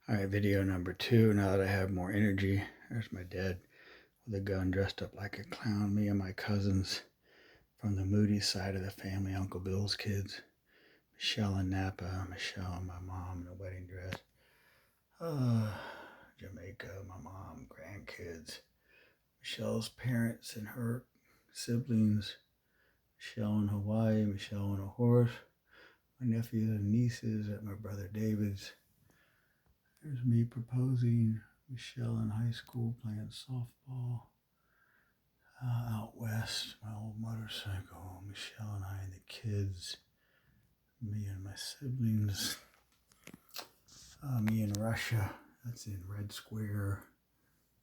All right, video number 2. Now that I have more energy, there's my dad with a gun dressed up like a clown. Me and my cousins from the Moody side of the family, Uncle Bill's kids. Michelle and Napa, Michelle and my mom in a wedding dress. Jamaica, my mom, grandkids. Michelle's parents and her siblings. Michelle in Hawaii, Michelle on a horse. My nephews and nieces at my brother David's. There's me proposing, Michelle in high school playing softball. Out west, my old motorcycle, Michelle and I and the kids, me and my siblings, me in Russia, that's in Red Square,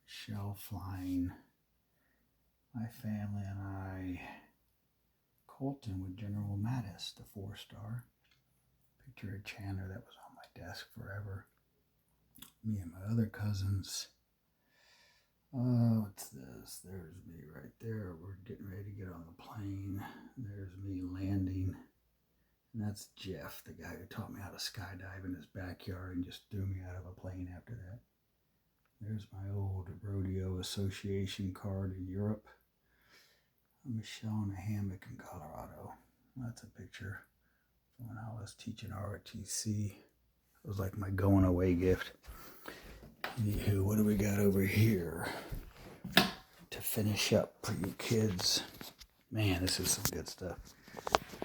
Michelle flying, my family and I, Colton with General Mattis, the 4-star, picture of Chandler that was on my desk forever. Me and my other cousins. What's this? There's me right there. We're getting ready to get on the plane. There's me landing. And that's Jeff, the guy who taught me how to skydive in his backyard and just threw me out of a plane after that. There's my old rodeo association card in Europe. Michelle in a hammock in Colorado. That's a picture from when I was teaching ROTC. It was like my going away gift. Anywho, what do we got over here to finish up for you kids? Man, this is some good stuff.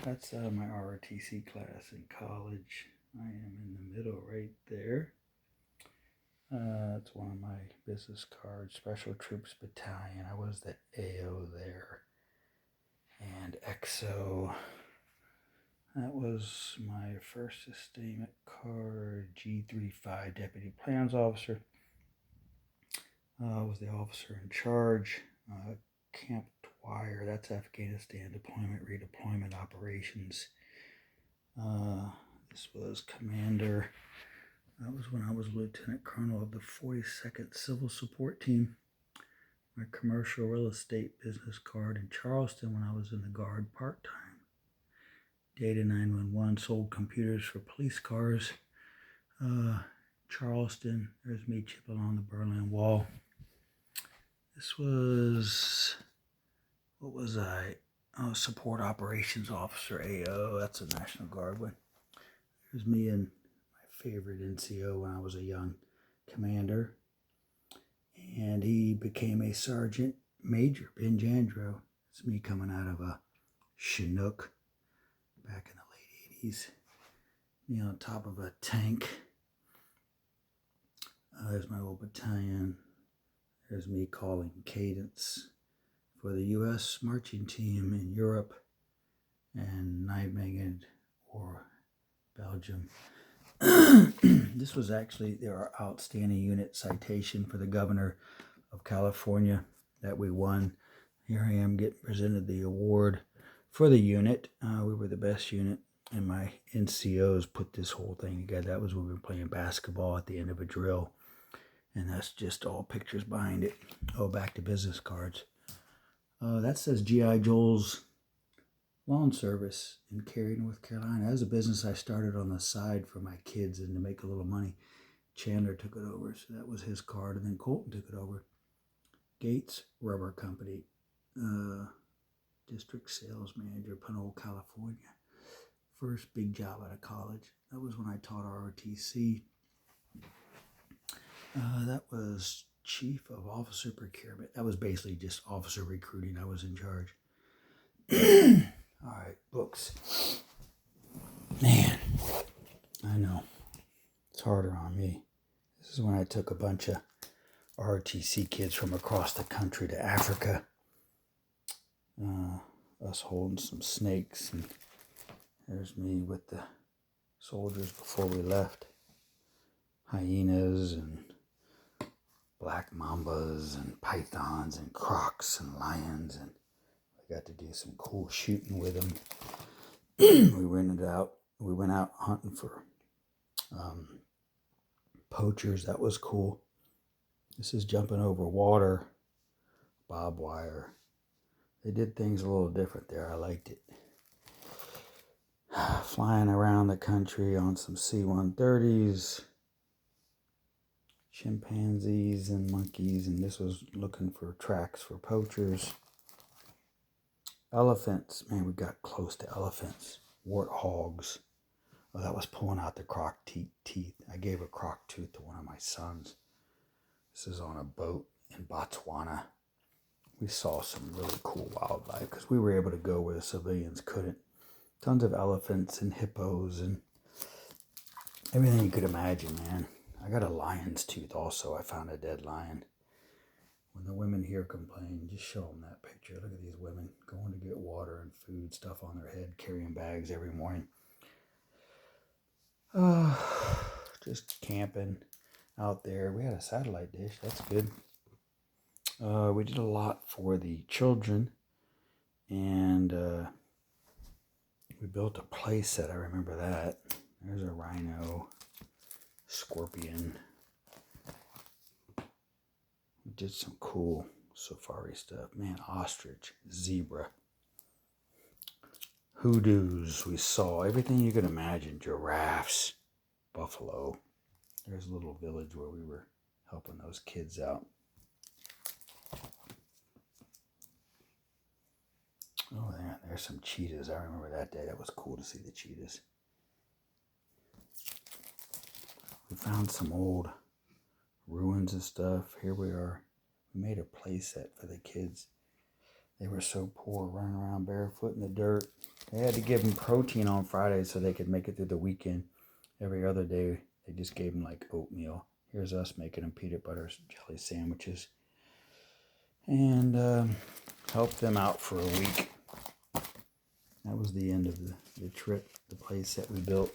That's my ROTC class in college. I am in the middle right there. That's one of my business cards, Special Troops Battalion. I was the AO there. And XO. That was my first sustainment card, G35 Deputy Plans Officer. I was the officer in charge. Camp Dwyer, that's Afghanistan deployment, redeployment operations. This was commander. That was when I was lieutenant colonel of the 42nd Civil Support Team. My commercial real estate business card in Charleston when I was in the Guard part-time. Data 911, sold computers for police cars. Charleston, there's me chipping on the Berlin Wall. This was, what was I? Oh, support operations officer, AO. That's a National Guard one. There's me and my favorite NCO when I was a young commander. And he became a sergeant major, Ben Jandro. It's me coming out of a Chinook back in the late 80s. Me on top of a tank. There's my old battalion. There's me calling cadence for the U.S. marching team in Europe and Nijmegen or Belgium. This was actually their outstanding unit citation for the governor of California that we won. Here I am getting presented the award for the unit. We were the best unit, and my NCOs put this whole thing together. That was when we were playing basketball at the end of a drill. And that's just all pictures behind it. Oh, back to business cards. That says G.I. Joel's lawn service in Cary, North Carolina. That was a business I started on the side for my kids and to make a little money. Chandler took it over, so that was his card, and then Colton took it over. Gates Rubber Company, district sales manager, Pinole, California. First big job out of college. That was when I taught ROTC. That was chief of officer procurement. That was basically just officer recruiting. I was in charge. All right, books. Man, I know. It's harder on me. This is when I took a bunch of ROTC kids from across the country to Africa. Us holding some snakes. And there's me with the soldiers before we left. Hyenas and black mambas and pythons and crocs and lions, and I got to do some cool shooting with them. We went out hunting for poachers. That was cool. This is jumping over water, barbed wire. They did things a little different there. I liked it. Flying around the country on some C-130s. chimpanzees and monkeys, and this was looking for tracks for poachers. Elephants, man, we got close to elephants. Warthogs. Oh, that was pulling out the croc teeth. I gave a croc tooth to one of my sons. This is on a boat in Botswana. We saw some really cool wildlife because we were able to go where the civilians couldn't. Tons of elephants and hippos and everything you could imagine, man. I got a lion's tooth also. I found a dead lion. When the women here complain, just show them that picture. Look at these women going to get water and food, stuff on their head, carrying bags every morning. Just camping out there. We had a satellite dish. That's good. We did a lot for the children. And we built a play set. I remember that. There's a rhino, scorpion. We did some cool safari stuff. Man, ostrich, zebra, hoodoos. We saw everything you could imagine. Giraffes, buffalo. There's a little village where we were helping those kids out. Oh, there's some cheetahs. I remember that day. That was cool to see the cheetahs. We found some old ruins and stuff. Here we are. We made a play set for the kids. They were so poor, running around barefoot in the dirt. They had to give them protein on Friday so they could make it through the weekend. Every other day, they just gave them like oatmeal. Here's us making them peanut butter jelly sandwiches. And helped them out for a week. That was the end of the trip, the play set we built.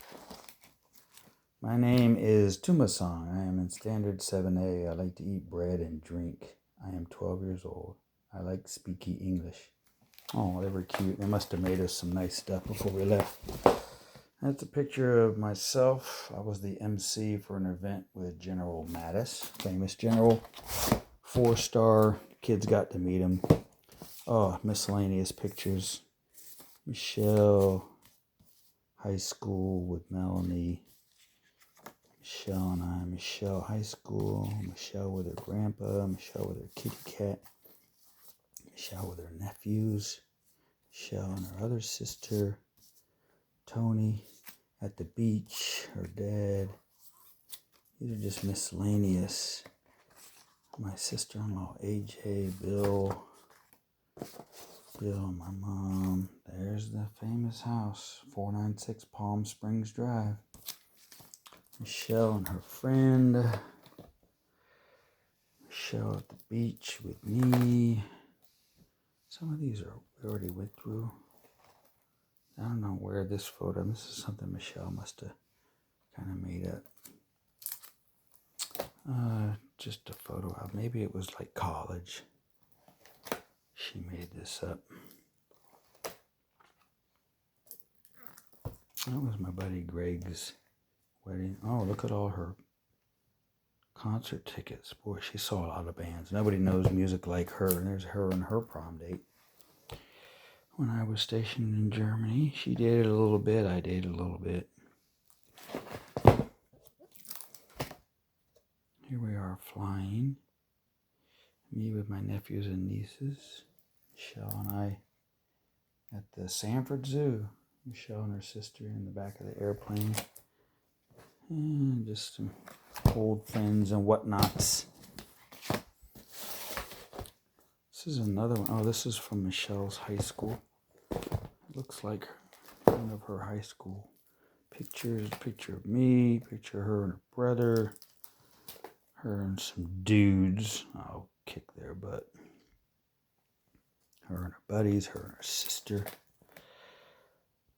My name is Tumasong. I am in Standard 7A. I like to eat bread and drink. I am 12 years old. I like speaking English. Oh, they were cute. They must have made us some nice stuff before we left. That's a picture of myself. I was the MC for an event with General Mattis, famous general. 4-star. Kids got to meet him. Oh, miscellaneous pictures. Michelle, high school with Melanie. Michelle and I. Michelle, high school. Michelle with her grandpa. Michelle with her kitty cat. Michelle with her nephews. Michelle and her other sister. Tony at the beach. Her dad. These are just miscellaneous. My sister-in-law, AJ, Bill, my mom. There's the famous house, 496 Palm Springs Drive. Michelle and her friend. Michelle at the beach with me. Some of these we already went through. I don't know where this photo. This is something Michelle must have kind of made up. Just a photo of. Maybe it was like college. She made this up. That was my buddy Greg's wedding. Oh, look at all her concert tickets. Boy, she saw a lot of bands. Nobody knows music like her. And there's her and her prom date. When I was stationed in Germany, she dated a little bit. I dated a little bit. Here we are flying. Me with my nephews and nieces. Michelle and I at the Sanford Zoo. Michelle and her sister in the back of the airplane. And just some old friends and whatnots. This is another one. Oh, this is from Michelle's high school. It looks like one of her high school pictures. Picture of me, picture of her and her brother. Her and some dudes. I'll kick their butt. Her and her buddies, her and her sister.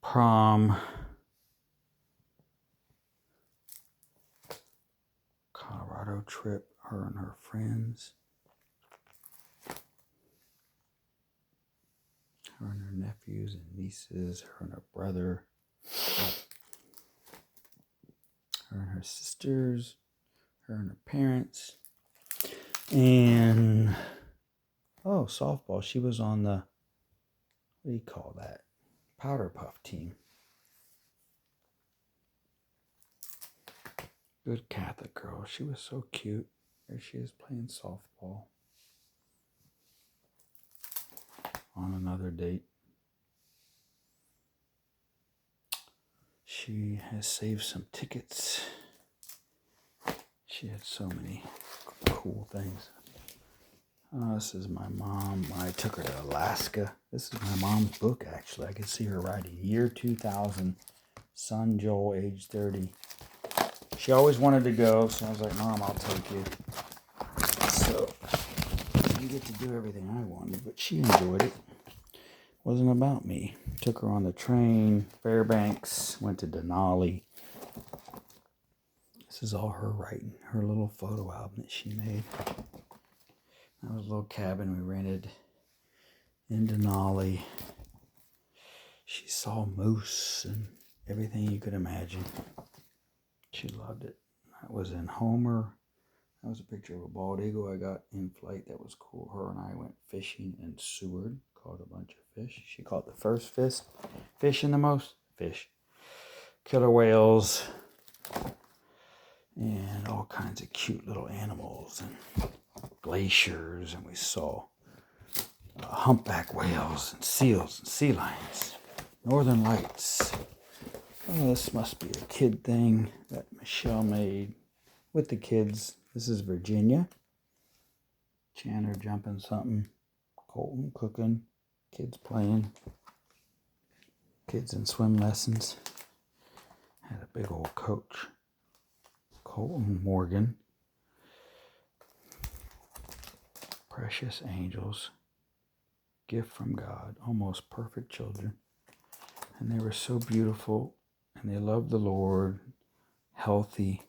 Prom. Colorado trip, her and her friends. Her and her nephews and nieces, her and her brother. Her and her sisters. Her and her parents. And, oh, softball. She was on the, what do you call that? Powder Puff team. Good Catholic girl. She was so cute. There she is playing softball on another date. She has saved some tickets. She had so many cool things. This is my mom. I took her to Alaska. This is my mom's book, actually. I can see her writing. Year 2000. Son Joel, age 30. She always wanted to go, so I was like, Mom, I'll take you. So, I didn't get to do everything I wanted, but she enjoyed it. Wasn't about me. Took her on the train, Fairbanks, went to Denali. This is all her writing, her little photo album that she made. That was a little cabin we rented in Denali. She saw moose and everything you could imagine. She loved it. That was in Homer. That was a picture of a bald eagle I got in flight. That was cool. Her and I went fishing in Seward. Caught a bunch of fish. She caught the first fish and the most fish. Killer whales. And all kinds of cute little animals and glaciers. And we saw humpback whales and seals and sea lions. Northern lights. Oh, this must be a kid thing that Michelle made with the kids. This is Virginia. Chandler jumping something. Colton cooking. Kids playing. Kids in swim lessons. Had a big old coach. Colton Morgan. Precious angels. Gift from God. Almost perfect children. And they were so beautiful. And they loved the Lord. Healthy.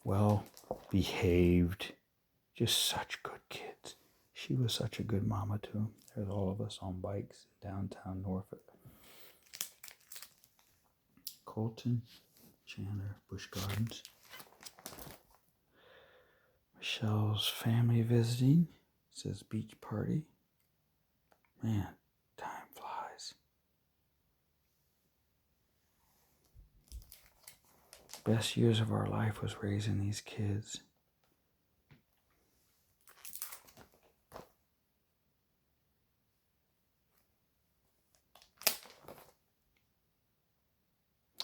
Well behaved. Just such good kids. She was such a good mama to them. There's all of us on bikes in downtown Norfolk. Colton, Chandler, Busch Gardens. Michelle's family visiting. It says beach party. Man, time flies. Best years of our life was raising these kids.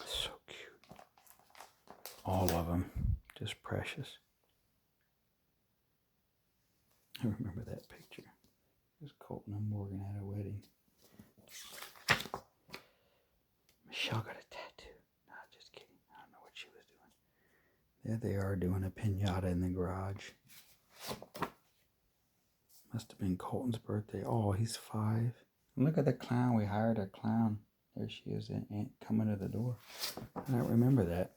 So cute. All of them. Just precious. I remember that picture. It was Colton and Morgan at a wedding. Michelle got a tattoo. No, just kidding. I don't know what she was doing. There they are doing a piñata in the garage. Must have been Colton's birthday. Oh, he's 5. And look at the clown. We hired a clown. There she is, Aunt coming to the door. I don't remember that.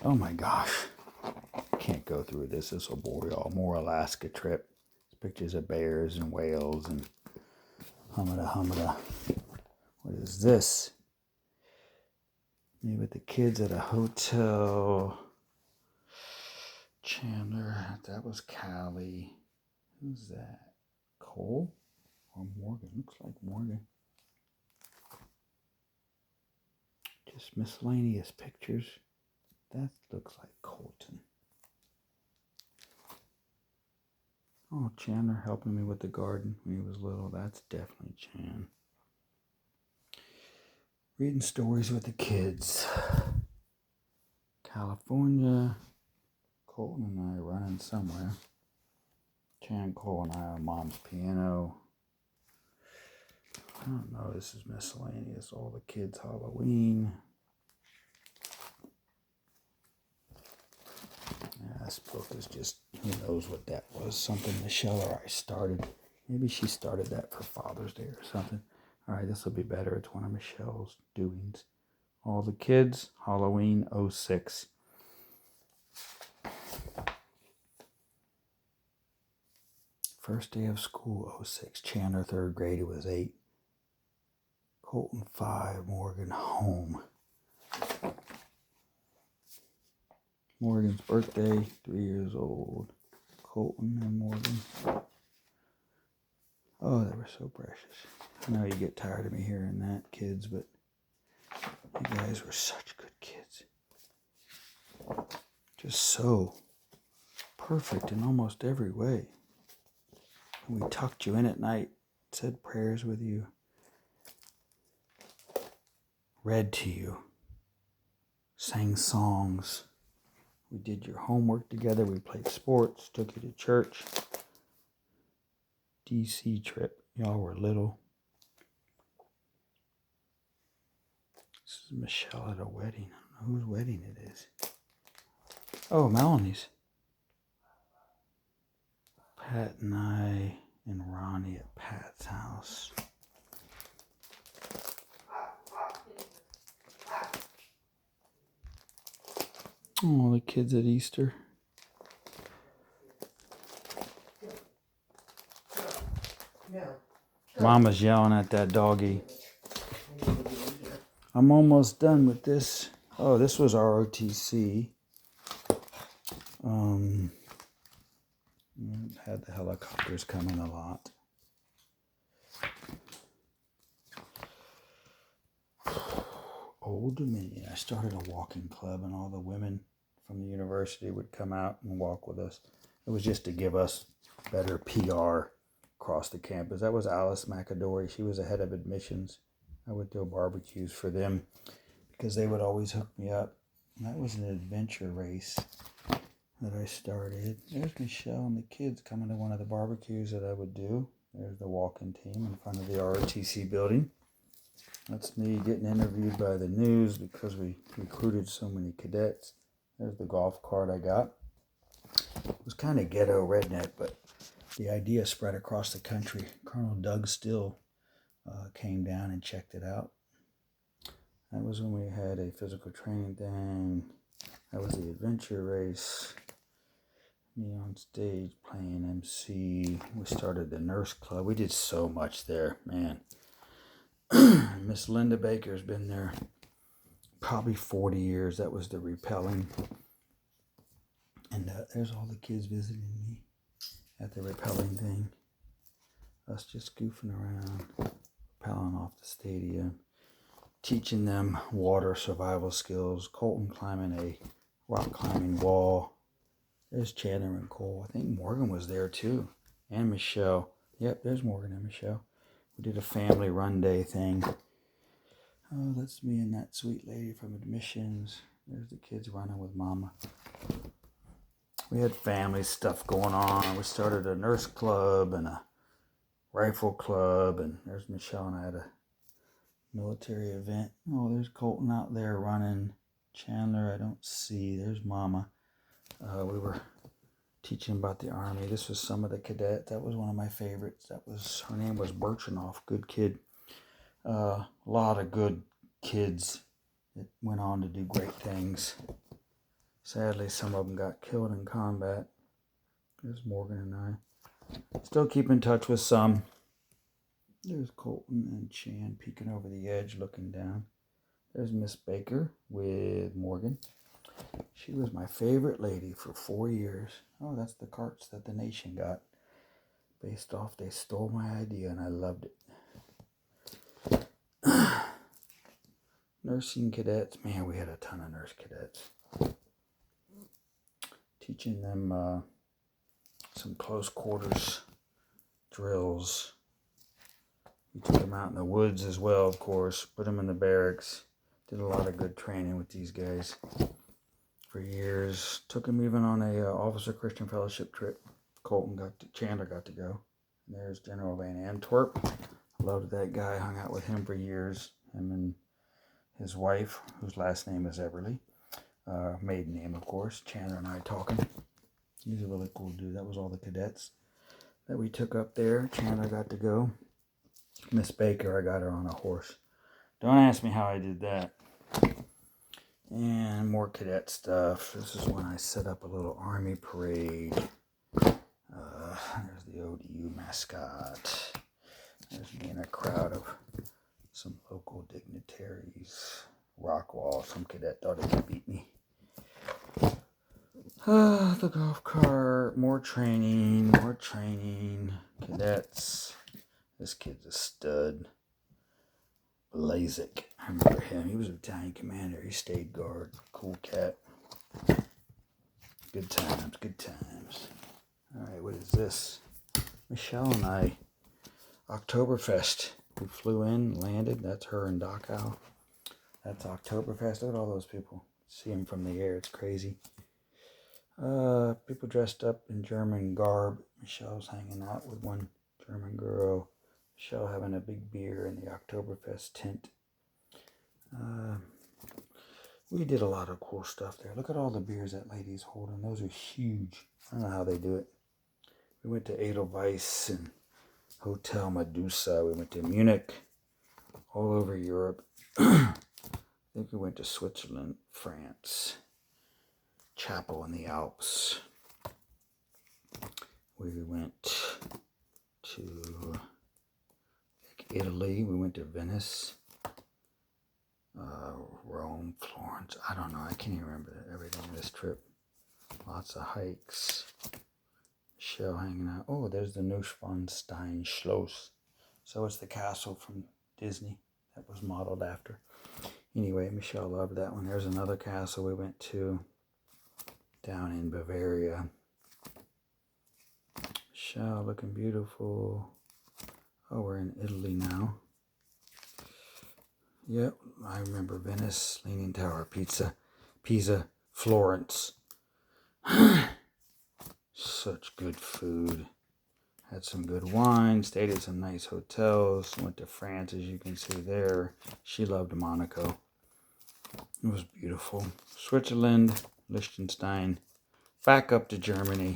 Oh my gosh. Can't go through this. This will bore y'all. More Alaska trip. Pictures of bears and whales and humada. What is this? Me with the kids at a hotel. Chandler. That was Callie. Who's that? Cole or Morgan? Looks like Morgan. Just miscellaneous pictures. That looks like Colton. Oh, Chandler helping me with the garden when he was little. That's definitely Chan. Reading stories with the kids. California. Colton and I running somewhere. Chan, Cole, and I on Mom's piano. I don't know. This is miscellaneous. All the kids' Halloween. Yeah, this book is just, who knows what that was. Something Michelle or I started. Maybe she started that for Father's Day or something. All right, this will be better. It's one of Michelle's doings. All the kids, Halloween 06. First day of school 06. Chandler 3rd grade, it was 8. Colton 5, Morgan home. Morgan's birthday, 3 years old. Colton and Morgan. Oh, they were so precious. I know you get tired of me hearing that, kids, but you guys were such good kids. just so perfect in almost every way. We tucked you in at night, said prayers with you, read to you, sang songs. We did your homework together. We played sports, took you to church. DC trip. Y'all were little. This is Michelle at a wedding. I don't know whose wedding it is. Oh, Melanie's. Pat and I and Ronnie at Pat's house. Oh, the kids at Easter. Mama's yelling at that doggy. I'm almost done with this. Oh, this was ROTC. Had the helicopters coming a lot. Old Dominion. I started a walking club, and all the women from the university would come out and walk with us. It was just to give us better PR across the campus. That was Alice McAdory. She was the head of admissions. I would throw barbecues for them because they would always hook me up. And that was an adventure race that I started. There's Michelle and the kids coming to one of the barbecues that I would do. There's the walking team in front of the ROTC building. That's me getting interviewed by the news because we recruited so many cadets. There's the golf cart I got. It was kind of ghetto redneck, but the idea spread across the country. Colonel Doug Still came down and checked it out. That was when we had a physical training thing. That was the adventure race. Me on stage playing MC. We started the nurse club. We did so much there, man. Miss Linda Baker's been there probably 40 years. That was the repelling. And there's all the kids visiting me at the repelling thing. Us just goofing around, rappelling off the stadium, teaching them water survival skills. Colton climbing a rock climbing wall. There's Chandler and Cole. I think Morgan was there too. And Michelle. Yep, there's Morgan and Michelle. We did a family run day thing. Oh, that's me and that sweet lady from admissions. There's the kids running with Mama. We had family stuff going on. We started a nurse club and a rifle club. And there's Michelle and I at a military event. Oh, there's Colton out there running. Chandler, I don't see. There's Mama. We were teaching about the Army. This was some of the cadets. That was one of my favorites. Her name was Birchenough. Good kid. A lot of good kids that went on to do great things. Sadly, some of them got killed in combat. There's Morgan and I. Still keep in touch with some. There's Colton and Chan peeking over the edge, looking down. There's Miss Baker with Morgan. She was my favorite lady for 4 years. Oh, that's the carts that the nation got. Based off, they stole my idea and I loved it. Nursing cadets. Man, we had a ton of nurse cadets. Teaching them some close quarters drills. We took them out in the woods as well, of course. Put them in the barracks. Did a lot of good training with these guys for years. Took them even on a Officer Christian Fellowship trip. Chandler got to go. And there's General Van Antwerp. Loved that guy. Hung out with him for years. Him and his wife, whose last name is Everly. Maiden name, of course. Chandler and I talking. He's a really cool dude. That was all the cadets that we took up there. Chandler got to go. Miss Baker, I got her on a horse. Don't ask me how I did that. And more cadet stuff. This is when I set up a little Army parade. There's the ODU mascot. There's me in a crowd of some local dignitaries. Rockwall, some cadet thought he could beat me. The golf cart, more training. Cadets. This kid's a stud. Blazek. I remember him. He was a battalion commander. He stayed guard. Cool cat. good times, good times. All right, what is this? Michelle and I, Oktoberfest. We flew in, landed. That's her in Dachau. That's Oktoberfest. Look at all those people. See them from the air. It's crazy. People dressed up in German garb. Michelle's hanging out with one German girl. Michelle having a big beer in the Oktoberfest tent. We did a lot of cool stuff there. Look at all the beers that lady's holding. Those are huge. I don't know how they do it. We went to Edelweiss and Hotel Medusa. We went to Munich, all over Europe. I think we went to Switzerland, France, Chapel in the Alps. We went to Italy. We went to Venice, Rome, Florence. I don't know. I can't even remember everything on this trip. Lots of hikes. Michelle hanging out. Oh, there's the Neuschwanstein Schloss. So it's the castle from Disney that was modeled after. Anyway, Michelle loved that one. There's another castle we went to down in Bavaria. Michelle looking beautiful. Oh, we're in Italy now. Yep, I remember Venice, Leaning Tower, Pisa, Florence. Such good food. Had some good wine, stayed at some nice hotels, went to France, as you can see there. She loved Monaco. It was beautiful. Switzerland, Liechtenstein, back up to Germany.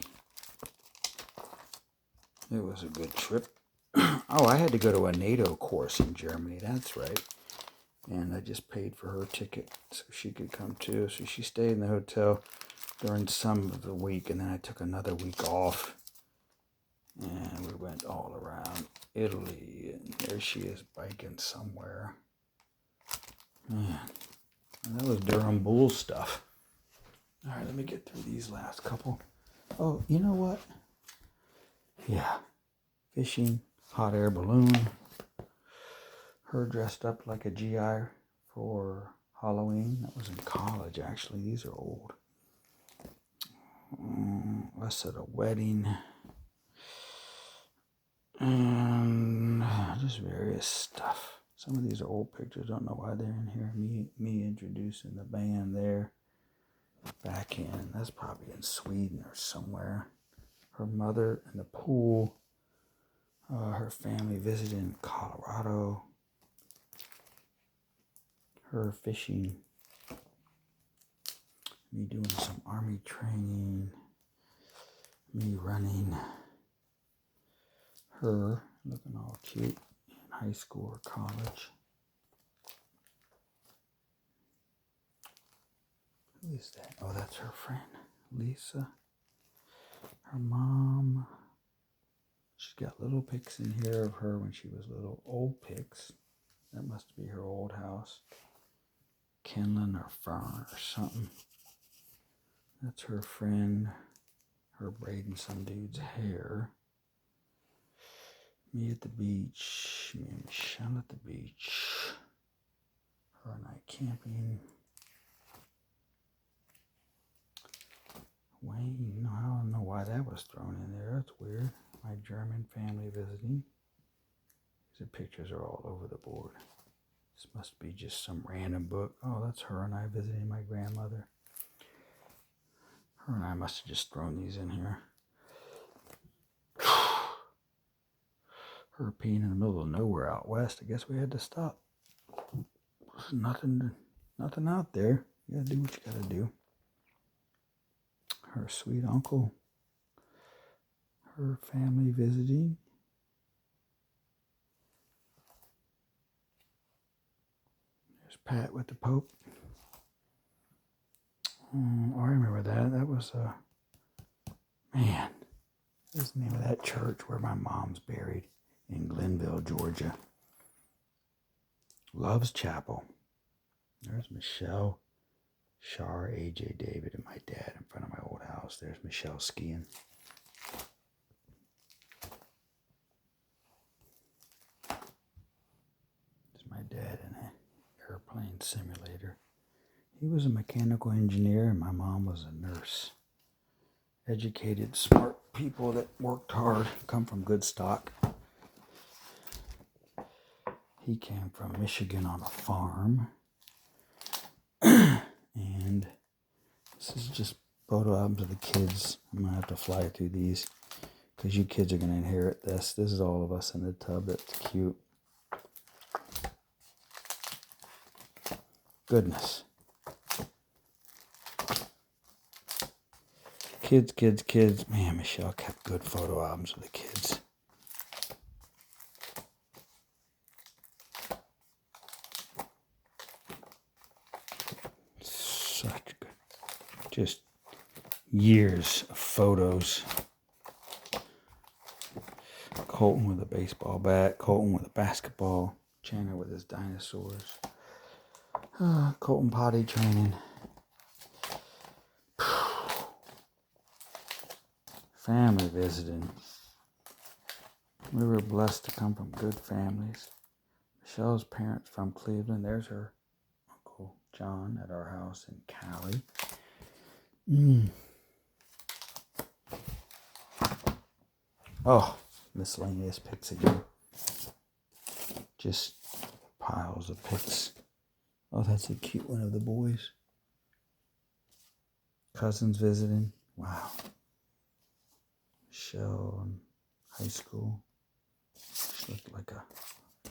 It was a good trip. Oh, I had to go to a NATO course in Germany, that's right. And I just paid for her ticket so she could come too. So she stayed in the hotel during some of the week, and then I took another week off. And we went all around Italy, and there she is biking somewhere. Man, that was Durham Bull stuff. All right, let me get through these last couple. Oh, you know what? Yeah, fishing, hot air balloon. Her dressed up like a GI for Halloween. That was in college, actually. These are old. Us at a wedding. And just various stuff. Some of these are old pictures. Don't know why they're in here. Me introducing the band there. Back in. That's probably in Sweden or somewhere. Her mother in the pool. Her family visiting Colorado. Her fishing. Me doing some army training. Me running. Her looking all cute in high school or college. Who is that? Oh, that's her friend, Lisa. Her mom. She's got little pics in here of her when she was little. Old pics. That must be her old house. Kenlin or Fern or something. That's her friend. Her braiding some dude's hair. Me at the beach. Me and Michelle at the beach. Her and I camping. Wayne. I don't know why that was thrown in there. That's weird. My German family visiting. The pictures are all over the board. This must be just some random book. Oh, that's her and I visiting my grandmother. Her and I must have just thrown these in here. Her peeing in the middle of nowhere out west. I guess we had to stop. There's nothing out there. You gotta do what you gotta do. Her sweet uncle. Her family visiting. There's Pat with the Pope. Oh, I remember that. That was man. What's the name of that church where my mom's buried in Glenville, Georgia? Love's Chapel. There's Michelle, Char, AJ, David, and my dad in front of my old house. There's Michelle skiing. There's my dad in an airplane simulator. He was a mechanical engineer and my mom was a nurse. educated, smart people that worked hard, come from good stock. He came from Michigan on a farm. And this is just photo albums of the kids. I'm going to have to fly through these because you kids are going to inherit this. This is all of us in the tub. That's cute. Goodness. Kids. Man, Michelle kept good photo albums of the kids. Such good. Just years of photos. Colton with a baseball bat. Colton with a basketball. Chandler with his dinosaurs. Colton potty training. Family visiting. We were blessed to come from good families. Michelle's parents from Cleveland. There's her Uncle John at our house in Cali. Oh, miscellaneous pics again. Just piles of pics. Oh, that's a cute one of the boys. Cousins visiting. Wow. Michelle in high school. She looked like a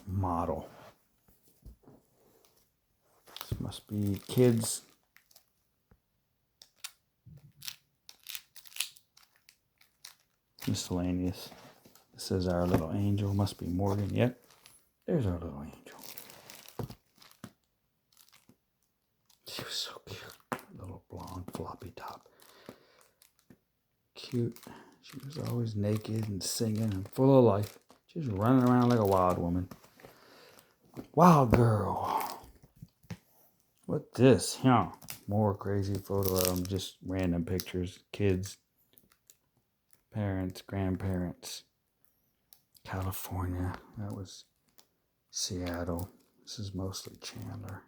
model. This must be kids. Miscellaneous. This is our little angel. Must be Morgan. Yep. There's our little angel. She was so cute. Little blonde floppy top. Cute. She was always naked and singing and full of life. Just running around like a wild woman. Wild girl. What this? Yeah. More crazy photo album. Just random pictures. Kids. Parents. Grandparents. California. That was Seattle. This is mostly Chandler.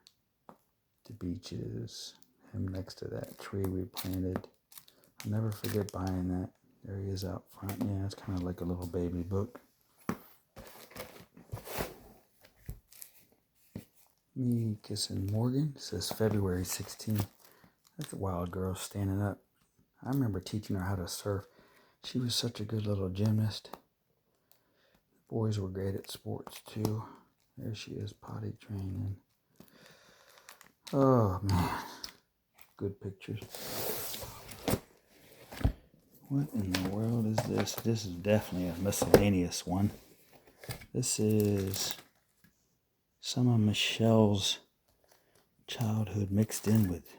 The beaches. Him next to that tree we planted. I'll never forget buying that. There he is out front. Yeah, it's kind of like a little baby book. Me kissing Morgan. It says February 16th. That's a wild girl standing up. I remember teaching her how to surf. She was such a good little gymnast. The boys were great at sports too. There she is, potty training. Oh man, good pictures. What in the world is this? This is definitely a miscellaneous one. This is some of Michelle's childhood mixed in with,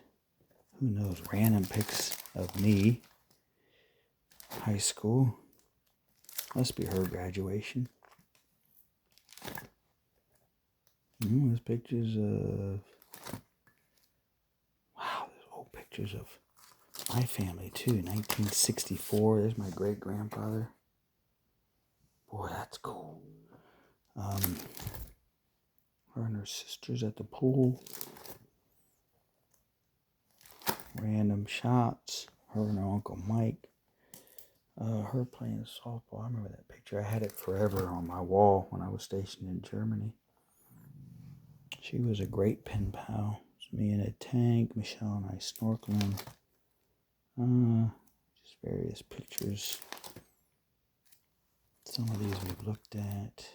who knows, random pics of me. High school. Must be her graduation. There's pictures of... Wow, there's old pictures of my family too. 1964. There's my great-grandfather. Boy, that's cool. Her and her sisters at the pool. Random shots. Her and her Uncle Mike. Her playing softball. I remember that picture. I had it forever on my wall when I was stationed in Germany. She was a great pen pal. It was me in a tank. Michelle and I snorkeling. Just various pictures. Some of these we've looked at.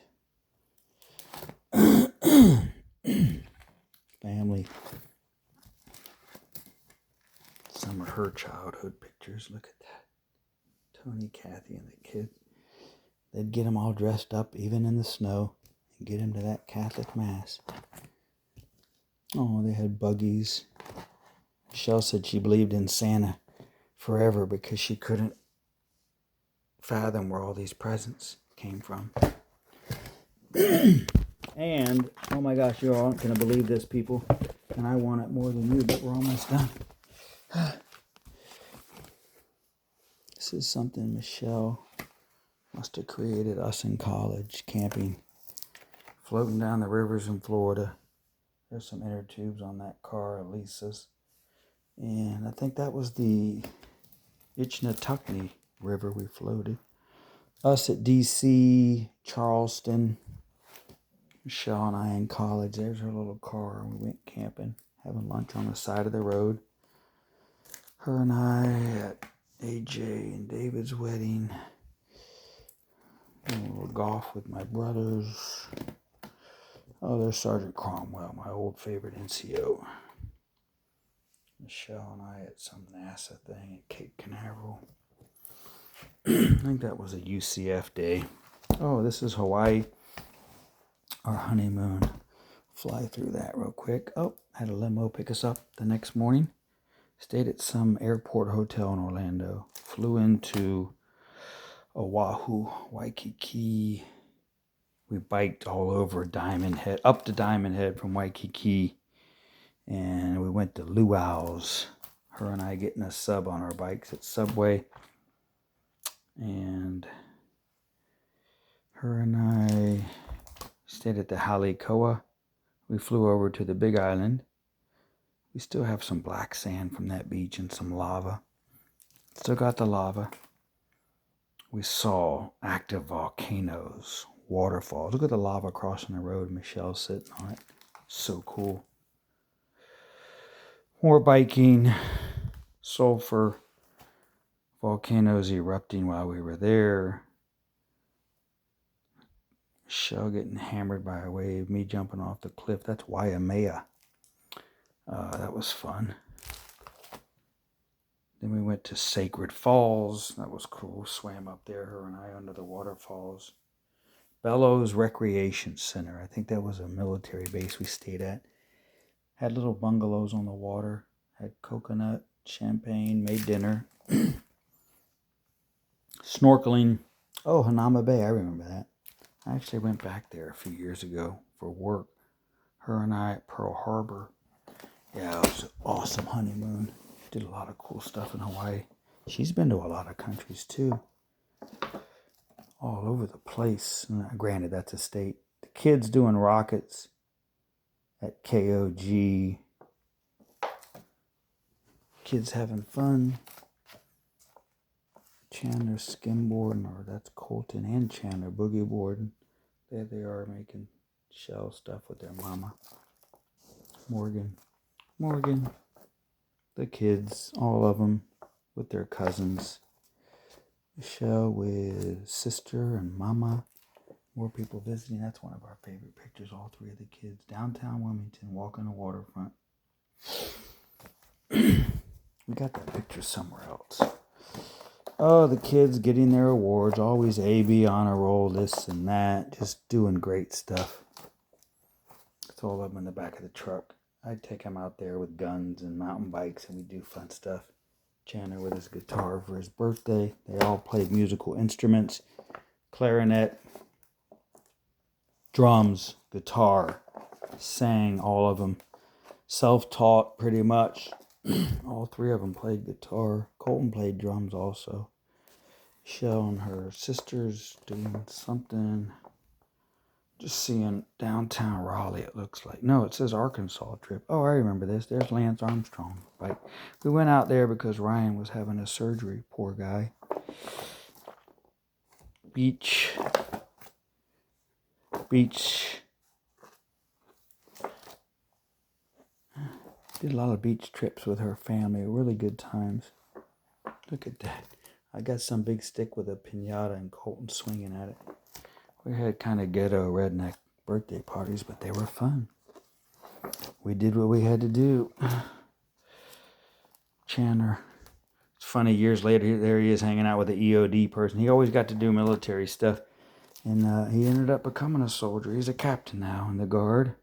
Family. Some of her childhood pictures. Look at that. Tony, Kathy, and the kids. They'd get them all dressed up, even in the snow, and get them to that Catholic Mass. Oh, they had buggies. Michelle said she believed in Santa forever because she couldn't fathom where all these presents came from. And, oh my gosh, you all aren't going to believe this, people. And I want it more than you, but we're almost done. This is something Michelle must have created us in college, camping, floating down the rivers in Florida. There's some inner tubes on that car, Lisa's. And I think that was the Itchnatuckney River we floated. Us at D.C., Charleston, Michelle and I in college. There's her little car. We went camping, having lunch on the side of the road. Her and I at AJ and David's wedding. Doing a little golf with my brothers. Oh, there's Sergeant Cromwell, my old favorite NCO. Michelle and I at some NASA thing at Cape Canaveral. I think that was a UCF day. Oh, this is Hawaii. Our honeymoon. Fly through that real quick. Oh, had a limo pick us up the next morning. Stayed at some airport hotel in Orlando. Flew into Oahu, Waikiki. We biked all over Diamond Head, up to Diamond Head from Waikiki. And we went to Luau's. Her and I getting a sub on our bikes at Subway. And her and I stayed at the Halikoa. We flew over to the Big Island. We still have some black sand from that beach and some lava. Still got the lava. We saw active volcanoes, waterfalls. Look at the lava crossing the road. Michelle's sitting on it. So cool. More biking, sulfur, volcanoes erupting while we were there. Michelle getting hammered by a wave, me jumping off the cliff. That's Waimea. That was fun. Then we went to Sacred Falls. That was cool. Swam up there, her and I, under the waterfalls. Bellows Recreation Center. I think that was a military base we stayed at. Had little bungalows on the water. Had coconut, champagne, made dinner. Snorkeling. Oh, Hanama Bay. I remember that. I actually went back there a few years ago for work. Her and I at Pearl Harbor. Yeah, it was an awesome honeymoon. Did a lot of cool stuff in Hawaii. She's been to a lot of countries too. All over the place. Granted, that's a state. The kids doing rockets at KOG. Kids having fun. Chandler skimboarding, or that's Colton and Chandler boogie boarding. There they are making shell stuff with their mama. Morgan. The kids, all of them, with their cousins. Michelle with sister and mama. More people visiting. That's one of our favorite pictures. All three of the kids. Downtown Wilmington, walking the waterfront. We got that picture somewhere else. Oh, the kids getting their awards. Always A.B. honor roll, this and that. Just doing great stuff. It's all of them in the back of the truck. I'd take them out there with guns and mountain bikes, and we do fun stuff. Chandler with his guitar for his birthday. They all played musical instruments. Clarinet, drums, guitar. Sang, all of them. Self-taught, pretty much. All three of them played guitar. Colton played drums also. Michelle and her sisters doing something. Just seeing downtown Raleigh, it looks like. No, it says Arkansas trip. Oh, I remember this. There's Lance Armstrong. Right. We went out there because Ryan was having a surgery. Poor guy. Beach. Did a lot of beach trips with her family. Really good times. Look at that. I got some big stick with a piñata and Colton swinging at it. We had kind of ghetto redneck birthday parties, but they were fun. We did what we had to do. Chandler. It's funny, years later, there he is hanging out with the EOD person. He always got to do military stuff. And he ended up becoming a soldier. He's a captain now in the Guard.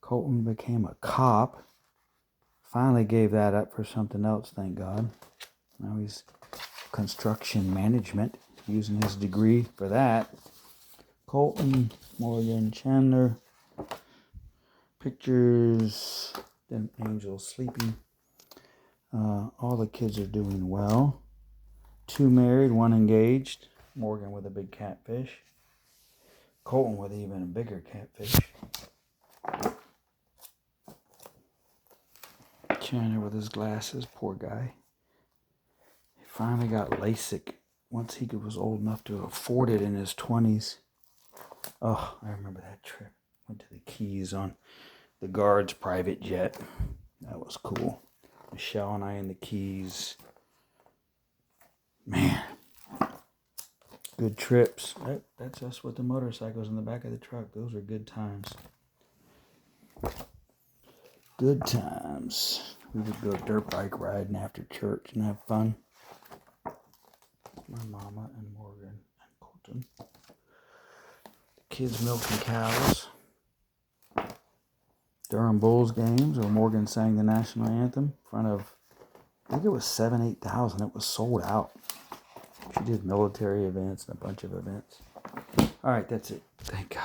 Colton became a cop. Finally gave that up for something else, thank God. Now he's construction management, using his degree for that. Colton, Morgan, Chandler. Pictures. Then Angel sleeping. All the kids are doing well. 2 married, 1 engaged. Morgan with a big catfish. Colton with even a bigger catfish. Chandler with his glasses, poor guy. Finally got LASIK once he was old enough to afford it in his 20s. Oh, I remember that trip. Went to the Keys on the Guard's private jet. That was cool. Michelle and I in the Keys. Man, good trips. That's us with the motorcycles in the back of the truck. Those are good times. Good times. We would go dirt bike riding after church and have fun. My mama and Morgan and Colton. Kids milking cows. Durham Bulls games where Morgan sang the national anthem in front of, I think it was 8,000. It was sold out. She did military events and a bunch of events. All right, that's it. Thank God.